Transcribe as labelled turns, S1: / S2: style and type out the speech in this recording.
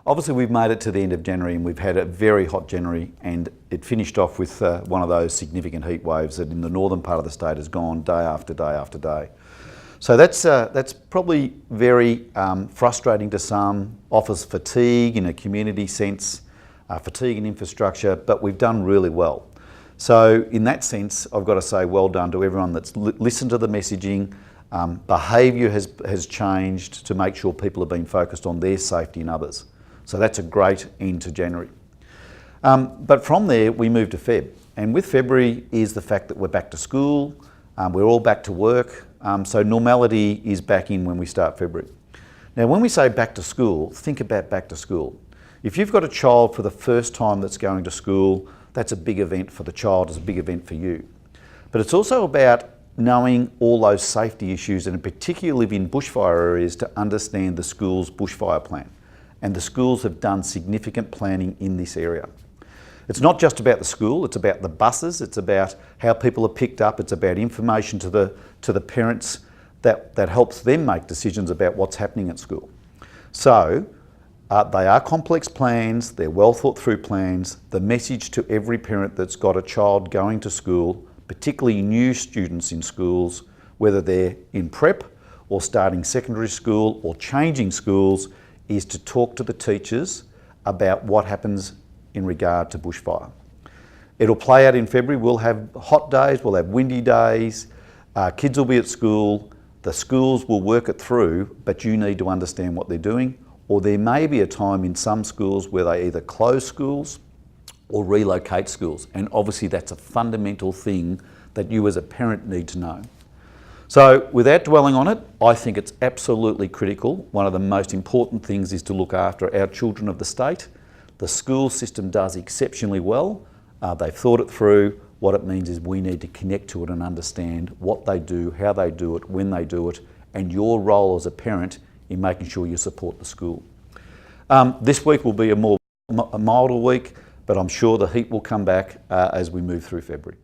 S1: Obviously we've made it to the end of January and we've had a very hot January, and it finished off with one of those significant heat waves that in the northern part of the state has gone day after day after day. So that's probably very frustrating to some, offers fatigue in a community sense, fatigue in infrastructure, but we've done really well. So in that sense, I've got to say well done to everyone that's listened to the messaging. Behaviour has changed to make sure people have been focused on their safety and others. So that's a great end to January. But from there, we move to Feb. And with February is the fact that we're back to school, we're all back to work, so normality is back in when we start February. Now, when we say back to school, think about back to school. If you've got a child for the first time that's going to school, that's a big event for the child, it's a big event for you. But it's also about knowing all those safety issues, and particularly in bushfire areas, to understand the school's bushfire plan. And the schools have done significant planning in this area. It's not just about the school, it's about the buses, it's about how people are picked up, it's about information to the parents that helps them make decisions about what's happening at school. So they are complex plans, they're well thought through plans. The message to every parent that's got a child going to school, particularly new students in schools, whether they're in prep or starting secondary school or changing schools, is to talk to the teachers about what happens in regard to bushfire. It'll play out in February. We'll have hot days, we'll have windy days, kids will be at school, the schools will work it through, but you need to understand what they're doing. Or there may be a time in some schools where they either close schools or relocate schools. And obviously that's a fundamental thing that you as a parent need to know. So without dwelling on it, I think it's absolutely critical. One of the most important things is to look after our children of the state. The school system does exceptionally well. They've thought it through. What it means is we need to connect to it and understand what they do, how they do it, when they do it, and your role as a parent in making sure you support the school. This week will be a milder week, but I'm sure the heat will come back as we move through February.